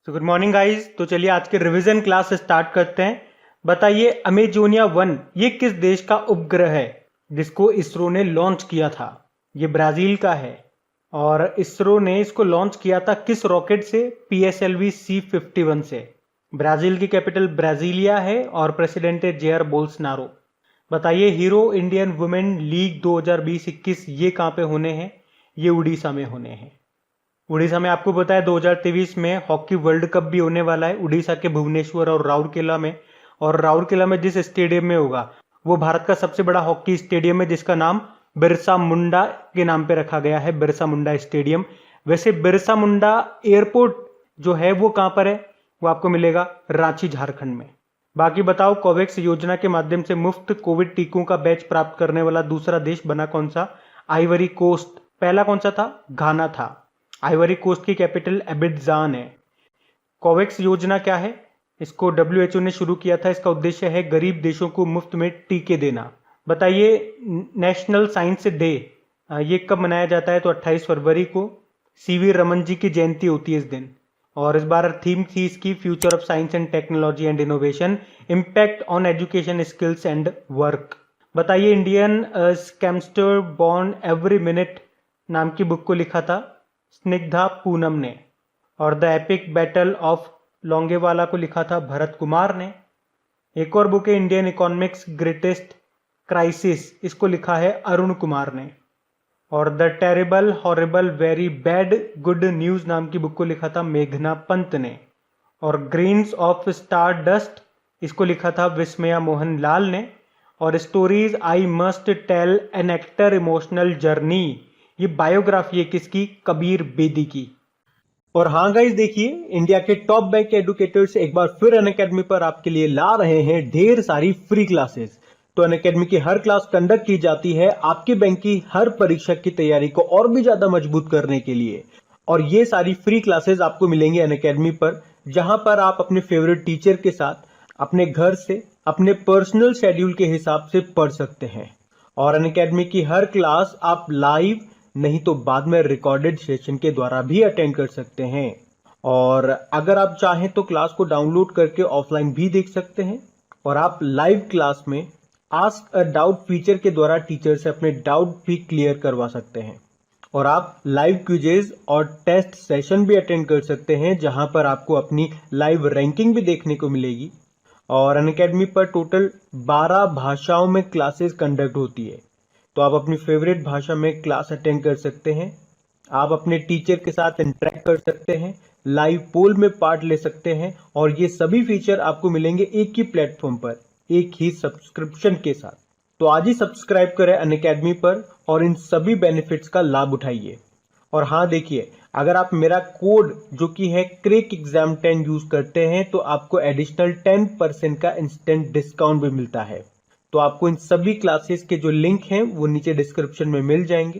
तो good morning guys. तो चलिए आज के रिवीजन क्लास स्टार्ट करते हैं। बताइए अमेजोनिया 1 ये किस देश का उपग्रह है जिसको इसरो ने लॉन्च किया था। ये ब्राजील का है और इसरो ने इसको लॉन्च किया था किस रॉकेट से? PSLV C-51 से। ब्राजील की कैपिटल ब्राजीलिया है और प्रेसिडेंट है जेयर बोल्सनारो। बताइए हीरो इंडियन वुमेन लीग 2020-21 ये कहाँ पे होने हैं? ये उड़ीसा में होने हैं। उड़ीसा में आपको पता है 2023 में हॉकी वर्ल्ड कप भी होने वाला है उड़ीसा के भुवनेश्वर और राउरकेला में। और राउरकेला में जिस स्टेडियम में होगा वो भारत का सबसे बड़ा हॉकी स्टेडियम है जिसका नाम बिरसा मुंडा के नाम पे रखा गया है, बिरसा मुंडा स्टेडियम। वैसे बिरसा मुंडा एयरपोर्ट जो है वो कहां पर है? वो आपको मिलेगा रांची झारखंड में। बाकी बताओ कोवैक्स योजना के माध्यम से मुफ्त कोविड टीकों का बैच प्राप्त करने वाला दूसरा देश बना कौन सा? Ivory Coast. पहला कौन सा था? घाना था। आइवरी कोस्ट की कैपिटल एबिडजान है। कोवैक्स योजना क्या है? इसको WHO ने शुरू किया था। इसका उद्देश्य है गरीब देशों को मुफ्त में टीके देना। बताइए नेशनल साइंस डे ये कब मनाया जाता है? तो 28 फरवरी को CV रमन जी की जयंती होती है इस दिन। और इस बार थीम थी इसकी future of science and technology and innovation, impact on education skills and work. बताइए Indian scamster born every minute नाम की बुक को लिखा था स्निग्धा पूनम ने। और the epic battle of Longewala को लिखा था भरत कुमार ने। एक और बुक है इंडियन इकोनॉमिक्स ग्रेटेस्ट क्राइसिस, इसको लिखा है अरुण कुमार ने। और the terrible horrible very bad good news नाम की बुक को लिखा था मेघना पंत ने। और ग्रेन्स ऑफ स्टार डस्ट इसको लिखा था विस्मया मोहन लाल ने। और stories I must tell an actor emotional journey ये बायोग्राफी है किसकी? कबीर बेदी की। और हाँ गाइस देखिए इंडिया के टॉप बैंक एडुकेटर्स एक बार फिर अनअकैडमी पर आपके लिए ला रहे हैं ढेर सारी फ्री क्लासेस। तो अनअकैडमी की हर क्लास कंडक्ट की जाती है आपके बैंक की हर परीक्षा की तैयारी को और भी ज्यादा मजबूत करने के लिए। और ये सारी फ्री क्लासेस आपको मिलेंगी अनअकैडमी पर, जहां पर आप अपने फेवरेट टीचर के साथ अपने घर से अपने पर्सनल शेड्यूल के हिसाब से पढ़ सकते हैं। और अनअकैडमी की हर क्लास आप लाइव नहीं तो बाद में रिकॉर्डेड सेशन के द्वारा भी अटेंड कर सकते हैं। और अगर आप चाहें तो क्लास को डाउनलोड करके ऑफलाइन भी देख सकते हैं। और आप लाइव क्लास में आस्क अ डाउट फीचर के द्वारा टीचर से अपने डाउट भी क्लियर करवा सकते हैं। और आप लाइव क्विजेज और टेस्ट सेशन भी अटेंड कर सकते हैं जहां पर आपको अपनी लाइव रैंकिंग भी देखने को मिलेगी। और अनअकैडमी पर टोटल 12 भाषाओं में क्लासेस कंडक्ट होती है, तो आप अपनी फेवरेट भाषा में क्लास अटेंड कर सकते हैं। आप अपने टीचर के साथ इंटरेक्ट कर सकते हैं, लाइव पोल में पार्ट ले सकते हैं। और ये सभी फीचर आपको मिलेंगे एक ही प्लेटफॉर्म पर एक ही सब्सक्रिप्शन के साथ। तो आज ही सब्सक्राइब करें अनअकैडमी पर और इन सभी बेनिफिट्स का लाभ उठाइए। और हाँ देखिए अगर आप मेरा कोड जो कि है क्रेक एग्जाम 10 यूज करते हैं तो आपको एडिशनल 10% का इंस्टेंट डिस्काउंट भी मिलता है। तो आपको इन सभी क्लासेस के जो लिंक हैं वो नीचे डिस्क्रिप्शन में मिल जाएंगे,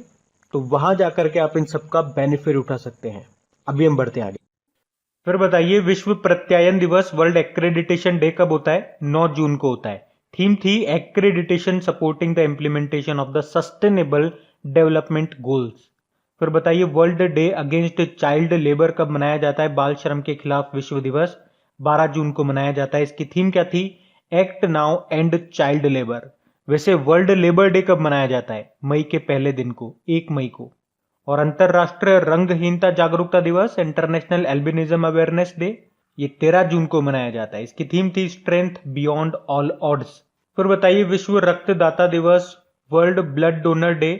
तो वहां जाकर के आप इन सबका बेनिफिट उठा सकते हैं। अभी हम बढ़ते हैं आगे। फिर बताइए विश्व प्रत्यायन दिवस वर्ल्ड एक्रेडिटेशन डे कब होता है? 9 जून को होता है। थीम थी accreditation supporting the implementation of the sustainable development goals. फिर बताइए world day against child labour कब मनाया जाता है? बाल श्रम के खिलाफ विश्व दिवस 12 जून को मनाया जाता है। इसकी थीम क्या थी? Act now and child labour. वैसे वर्ल्ड लेबर डे कब मनाया जाता है? मई के पहले दिन को, 1 मई को। और अंतरराष्ट्रीय रंगहीनता जागरूकता दिवस इंटरनेशनल एल्बिनिज्म अवेयरनेस डे ये 13 जून को मनाया जाता है। इसकी थीम थी स्ट्रेंथ बियॉन्ड ऑल ऑड्स। फिर बताइए विश्व रक्तदाता दिवस वर्ल्ड ब्लड डोनर डे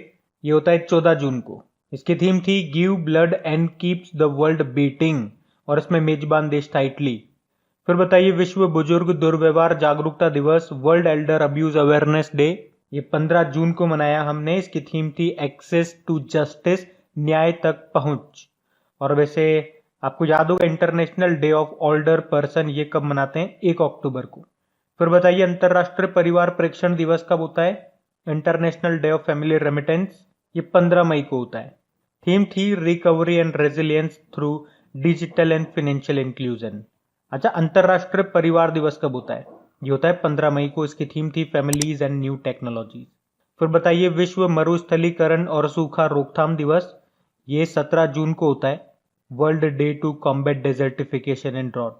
ये होता है 14 जून को। इसकी थीम थी give blood and keeps the world beating और इसमें मेजबान देश था इटली। फिर बताइए विश्व बुजुर्ग दुर्व्यवहार जागरूकता दिवस world Elder abuse awareness day ये 15 जून को मनाया हमने। इसकी थीम थी एक्सेस टू जस्टिस न्याय तक पहुंच। और वैसे आपको याद होगा international day of older person ये कब मनाते हैं? 1 अक्टूबर को। फिर बताइए अंतरराष्ट्रीय परिवार प्रेक्षण दिवस कब होता है? International day of family remittance ये 15 मई को होता है। थीम थी recovery and resilience through digital and financial inclusion. अच्छा अंतरराष्ट्रीय परिवार दिवस कब होता है? ये होता है 15 मई को। इसकी थीम थी फैमिलीज एंड न्यू टेक्नोलॉजीज। फिर बताइए विश्व मरुस्थलीकरण और सूखा रोकथाम दिवस ये 17 जून को होता है। World day to combat desertification and drought.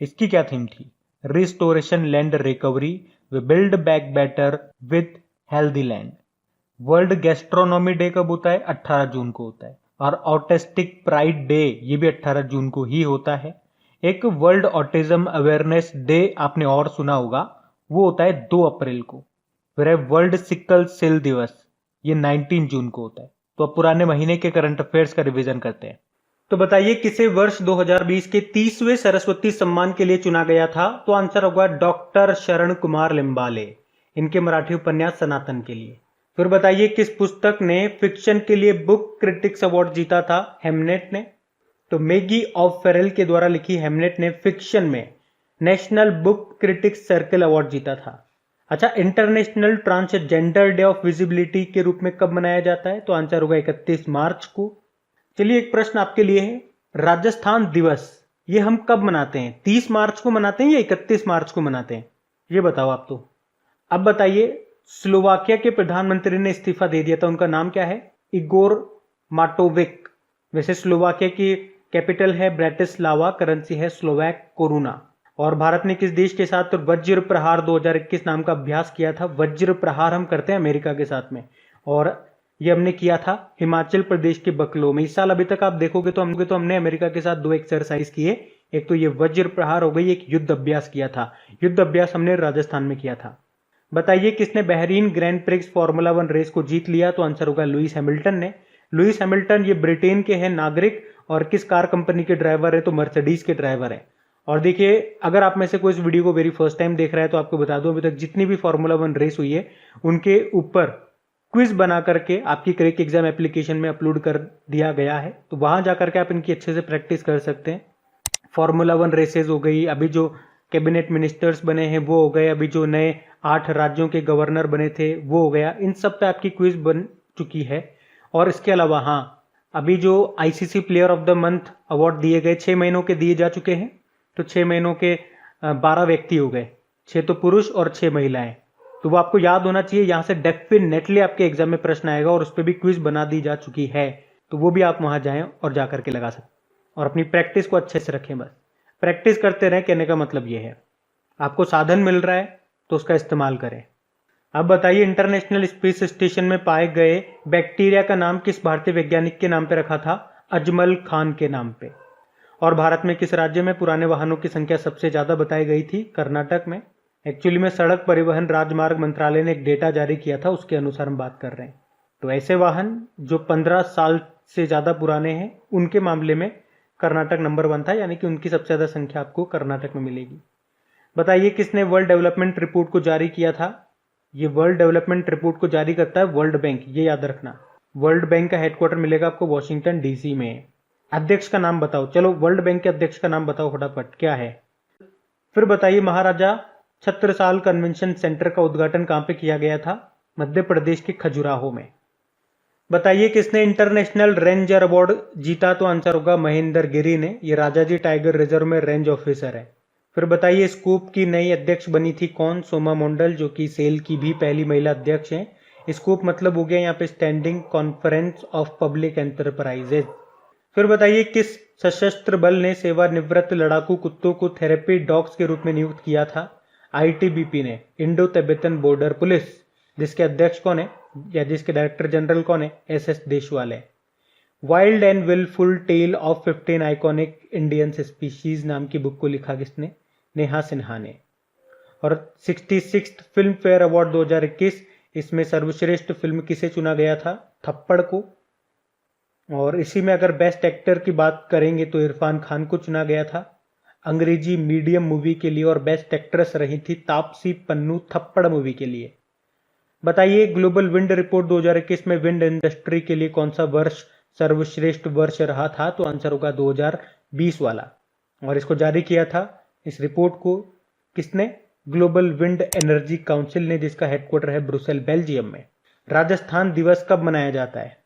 इसकी क्या थीम थी? Restoration land recovery, we build back better with healthy land. World gastronomy day कब होता है? 18 जून को होता है। और ऑटिस्टिक प्राइड डे ये भी 18 जून को ही होता है। एक वर्ल्ड ऑटिज्म अवेयरनेस डे आपने और सुना होगा, वो होता है 2 अप्रैल को। फिर है वर्ल्ड सिकल सेल दिवस, ये 19 जून को होता है। तो अब पुराने महीने के करंट अफेयर्स का रिवीजन करते हैं। तो बताइए किसे वर्ष 2020 के 30वें सरस्वती सम्मान के लिए चुना गया था? तो आंसर होगा डॉक्टर शरण कुमार लिम्बाले, इनके मराठी उपन्यास सनातन के लिए। फिर बताइए किस पुस्तक ने फिक्शन के लिए बुक क्रिटिक्स अवार्ड जीता था? हेमनेट ने। तो मैगी ऑफ फेरेल के द्वारा लिखी हेमनेट ने फिक्शन में national book critics circle award जीता था। अच्छा, international transgender day of visibility के रूप में कब मनाया जाता है? तो आंसर होगा 31 मार्च को। चलिए एक प्रश्न आपके लिए है, राजस्थान दिवस ये हम कब मनाते हैं? 30 मार्च को मनाते हैं या 31 मार्च को मनाते हैं? ये बताओ आप तो। अब बताइए, स्लोवाकिया के प्रधानमंत्री ने इस्तीफा दे दिया था, उनका नाम क्या है? इगोर माटोविक। वैसे स्लोवाकिया की कैपिटल है ब्रैटिस्लावा, करेंसी है स्लोवैक कोरुना। और भारत ने किस देश के साथ वज्र प्रहार 2021 नाम का अभ्यास किया था? वज्र प्रहार हम करते हैं अमेरिका के साथ में, और ये हमने किया था हिमाचल प्रदेश के बकलो में। इस साल अभी तक आप देखोगे तो हमने अमेरिका के साथ 2 एक्सरसाइज किए। एक तो ये वज्र प्रहार हो गई, एक युद्ध अभ्यास किया था। युद्ध अभ्यास हमने राजस्थान में किया था। बताइए किसने Bahrain Grand Prix formula 1 race को जीत लिया? तो आंसर होगा लुइस हैमिल्टन ने। लुइस हैमिल्टन ये ब्रिटेन के हैं नागरिक, और किस कार कंपनी के ड्राइवर है? तो मर्सिडीज के ड्राइवर है। और देखिए, अगर आप में से कोई इस वीडियो को वेरी फर्स्ट टाइम देख रहा है तो आपको बता दूं, अभी तक जितनी भी फार्मूला 1 रेस हुई है उनके ऊपर क्विज बना करके आपकी क्रेक एग्जाम एप्लीकेशन में अपलोड कर दिया गया है, तो वहां जाकर के आप इनकी अच्छे से प्रैक्टिस कर सकते हैं। फार्मूला 1 रेसेस हो गई, अभी जो कैबिनेट मिनिस्टर्स बने हैं वो हो गए, अभी जो नए 8 राज्यों के गवर्नर बने थे वो हो गया, इन सब पे आपकी क्विज बन चुकी है। और इसके अलावा हाँ, अभी जो ICC player of the month award दिए गए 6 महीनों के दिए जा चुके हैं, तो 6 महीनों के 12 व्यक्ति हो गए, 6 तो पुरुष और 6 महिलाएं। तो वो आपको याद होना चाहिए, यहां से डेफिनेटली आपके एग्जाम में प्रश्न आएगा और उस पर भी क्विज बना दी जा चुकी है, तो वो भी आप वहां जाएं और जाकर के लगा सकते। और अपनी प्रैक्टिस को अच्छे से रखें, बस प्रैक्टिस करते रहें, कहने का मतलब ये है। आपको साधन मिल रहा है तो उसका इस्तेमाल करें। अब बताइए, इंटरनेशनल स्पेस स्टेशन में पाए गए बैक्टीरिया का नाम किस भारतीय वैज्ञानिक के नाम पे रखा था? अजमल खान के नाम पे। और भारत में किस राज्य में पुराने वाहनों की संख्या सबसे ज्यादा बताई गई थी? कर्नाटक में। एक्चुअली में सड़क परिवहन राजमार्ग मंत्रालय ने एक डेटा जारी किया था, उसके अनुसार हम बात कर रहे हैं। तो ऐसे वाहन जो 15 साल से ज्यादा पुराने हैं उनके मामले में कर्नाटक नंबर 1 था, यानी कि उनकी सबसे ज्यादा संख्या आपको कर्नाटक में मिलेगी। बताइए किसने वर्ल्ड डेवलपमेंट रिपोर्ट को जारी किया था? ये वर्ल्ड डेवलपमेंट रिपोर्ट को जारी करता है वर्ल्ड बैंक, ये याद रखना। वर्ल्ड बैंक का हेडक्वार्टर मिलेगा आपको वॉशिंगटन डीसी में। अध्यक्ष का नाम बताओ, चलो वर्ल्ड बैंक के अध्यक्ष का नाम बताओ फटाफट, क्या है? फिर बताइए, महाराजा छत्रसाल कन्वेंशन सेंटर का उद्घाटन कहां पे किया गया था? मध्य प्रदेश के खजुराहो में। बताइए किसने इंटरनेशनल रेंजर अवार्ड जीता? तो आंसर होगा महेंद्र गिरी ने, ये राजाजी टाइगर रिजर्व में रेंज ऑफिसर है। फिर बताइए, स्कूप की नई अध्यक्ष बनी थी कौन? सोमा मंडल, जो कि सेल की भी पहली महिला अध्यक्ष हैं। स्कूप मतलब हो गया यहाँ पे standing conference of public enterprises. फिर बताइए, किस सशस्त्र बल ने सेवानिवृत्त लड़ाकू कुत्तों को थेरेपी डॉग्स के रूप में नियुक्त किया था? आईटीबीपी ने, इंडो तिब्बतन बॉर्डर पुलिस, जिसके अध्यक्ष कौन है या जिसके डायरेक्टर जनरल कौन है? एसएस देशवाल है। Wild and wilful tale of 15 iconic Indian species नाम की बुक को लिखा किसने? नेहा सिन्हा ने। और 66th फिल्म फेयर अवार्ड 2021, इसमें सर्वश्रेष्ठ फिल्म किसे चुना गया था? थप्पड़ को। और इसी में अगर बेस्ट एक्टर की बात करेंगे तो इरफान खान को चुना गया था अंग्रेजी मीडियम मूवी के लिए, और बेस्ट एक्ट्रेस रही थी तापसी पन्नू थप्पड़ मूवी के लिए। बताइए, ग्लोबल विंड रिपोर्ट 2021 में विंड इंडस्ट्री के लिए कौन सा वर्ष सर्वश्रेष्ठ वर्ष रहा था? तो आंसर होगा 2020 वाला। और इसको जारी किया था, इस रिपोर्ट को, किसने? ग्लोबल विंड एनर्जी काउंसिल ने, जिसका हेडक्वार्टर है ब्रुसेल बेल्जियम में। राजस्थान दिवस कब मनाया जाता है?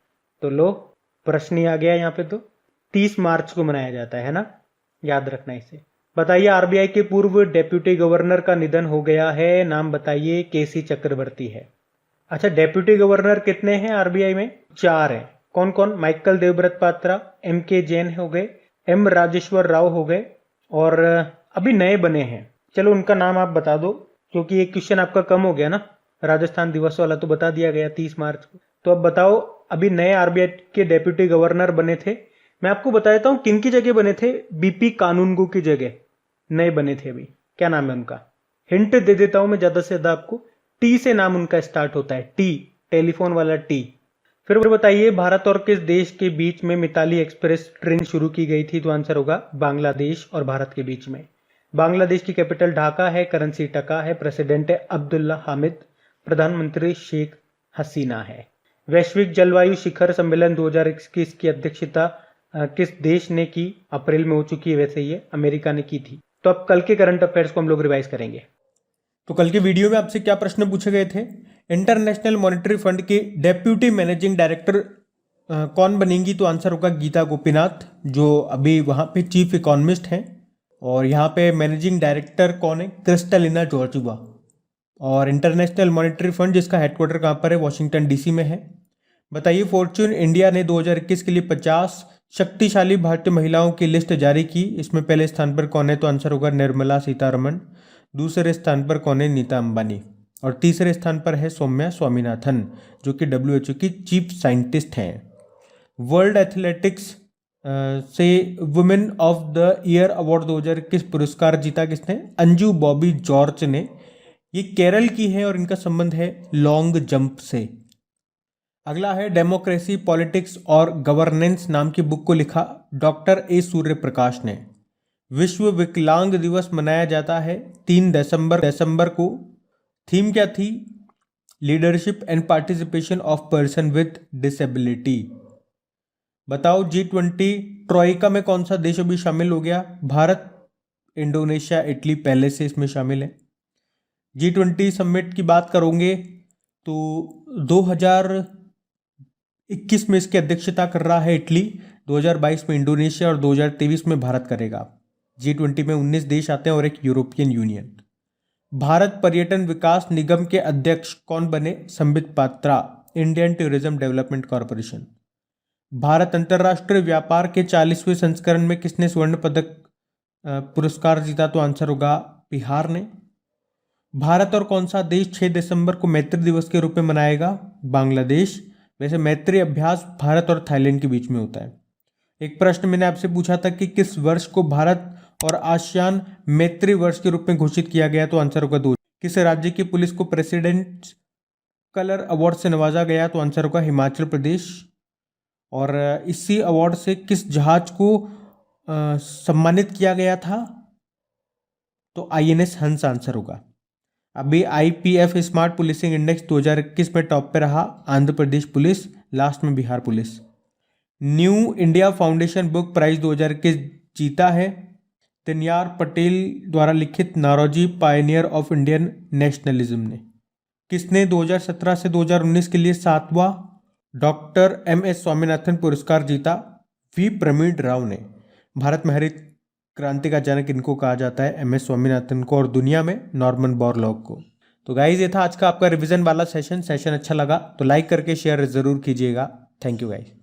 तो लो, प्रश्न ही आ गया यहाँ पे, तो 30 मार्च को मनाया जाता है ना, याद रखना इसे। बताइए, आरबीआई के पूर्व डेप्यूटी गवर्नर का निधन हो गया है, नाम बताइए। केसी चक्रवर्ती है। अच्छा, डेप्यूटी गवर्नर कितने हैं आरबीआई में? 4 हैं। कौन कौन? Michael Devvrat Patra, M.K. जैन हो गए, M. राजेश्वर राव हो गए, और अभी नए बने हैं। चलो उनका नाम आप बता दो, क्योंकि एक क्वेश्चन आपका कम हो गया ना, राजस्थान दिवस वाला तो बता दिया गया 30 मार्च को। तो अब बताओ, अभी नए आरबीआई के डेप्यूटी गवर्नर बने थे। मैं आपको बता देता हूँ किन की जगह बने थे। बीपी कानूनगो की जगह नए बने थे अभी। क्या नाम है उनका? हिंट दे देता हूं मैं ज्यादा से ज्यादा आपको। टी से नाम उनका स्टार्ट होता है, टी, टेलीफोन वाला टी। फिर बताइए, भारत और किस देश के बीच में मिताली एक्सप्रेस ट्रेन शुरू की गई थी? तो आंसर होगा बांग्लादेश और भारत के बीच में। बांग्लादेश की कैपिटल ढाका है, करेंसी टका है, प्रेसिडेंट है अब्दुल्ला हामिद, प्रधानमंत्री शेख हसीना है। वैश्विक जलवायु शिखर सम्मेलन 2021 की अध्यक्षता किस देश ने की? अप्रैल में हो चुकी है वैसे, ये अमेरिका ने की थी। तो अब कल के करंट अफेयर्स को हम लोग रिवाइज करेंगे। तो कल के वीडियो में आपसे क्या प्रश्न पूछे गए थे? इंटरनेशनल मॉनेटरी फंड की डेप्यूटी मैनेजिंग डायरेक्टर कौन बनेंगी? तो आंसर होगा गीता गोपीनाथ, जो अभी वहां पे चीफ इकोनॉमिस्ट हैं। और यहाँ पे मैनेजिंग डायरेक्टर कौन है? Kristalina Georgieva. और इंटरनेशनल मॉनेटरी फंड जिसका हेडक्वार्टर कहाँ पर है? वॉशिंगटन डीसी में है। बताइए, फॉर्च्यून इंडिया ने 2021 के लिए 50 शक्तिशाली भारतीय महिलाओं की लिस्ट जारी की। इसमें पहले स्थान पर कौन है? तो आंसर होगा निर्मला सीतारमण। दूसरे स्थान पर कौन है? नीता अंबानी। और तीसरे स्थान पर है सौम्या स्वामीनाथन, जो कि WHO की चीफ साइंटिस्ट हैं। वर्ल्ड एथलेटिक्स से women of the year award 2021 पुरस्कार जीता किसने? अंजू बॉबी जॉर्ज ने। ये केरल की है और इनका संबंध है लॉन्ग जंप से। अगला है, डेमोक्रेसी, पॉलिटिक्स और गवर्नेंस नाम की बुक को लिखा डॉक्टर ए सूर्य प्रकाश ने। विश्व विकलांग दिवस मनाया जाता है 3 दिसंबर को। थीम क्या थी? Leadership and participation of person with disability. बताओ, G20 ट्रोइका में कौन सा देश अभी शामिल हो गया? भारत, इंडोनेशिया, इटली पहले से इसमें शामिल है। G20 समिट की बात करोगे तो 2021 में इसकी अध्यक्षता कर रहा है इटली, 2022 में इंडोनेशिया और 2023 में भारत करेगा। G20 में 19 देश आते हैं और एक यूरोपियन यूनियन। भारत पर्यटन विकास निगम के अध्यक्ष कौन बने? Sambit Patra, Indian tourism development corporation. Bharat अंतर्राष्ट्रीय व्यापार के 40वें संस्करण में किसने स्वर्ण पदक पुरस्कार जीता? तो आंसर होगा बिहार ने। भारत और कौन सा देश 6 दिसंबर को मैत्री दिवस के रूप में मनाएगा? बांग्लादेश। वैसे मैत्री अभ्यास भारत और थाईलैंड के बीच में होता है। एक प्रश्न मैंने आपसे पूछा था कि किस वर्ष को भारत और आसियान मैत्री वर्ष के रूप में घोषित किया गया? तो आंसर होगा 2। किस राज्य की पुलिस को प्रेसिडेंट कलर अवार्ड से नवाजा गया? तो आंसर होगा हिमाचल प्रदेश। और इसी अवार्ड से किस जहाज को सम्मानित किया गया था? तो INS हंस आंसर होगा। अभी IPF स्मार्ट पुलिसिंग इंडेक्स 2021 में टॉप पे रहा आंध्र प्रदेश पुलिस, लास्ट में Bihar police. New India Foundation book prize 2021 जीता है तनियार पटेल द्वारा लिखित Naoroji pioneer of Indian nationalism ने। किसने 2017 से 2019 के लिए 7वां डॉक्टर MS स्वामीनाथन पुरस्कार जीता? V प्रमीण राव ने। भारत में हरित क्रांति का जनक इनको कहा जाता है, MS स्वामीनाथन को, और दुनिया में नॉर्मन बोरलॉग को। तो गाइज, ये था आज का आपका रिवीजन वाला सेशन अच्छा लगा तो लाइक करके शेयर जरूर कीजिएगा। Thank you guys.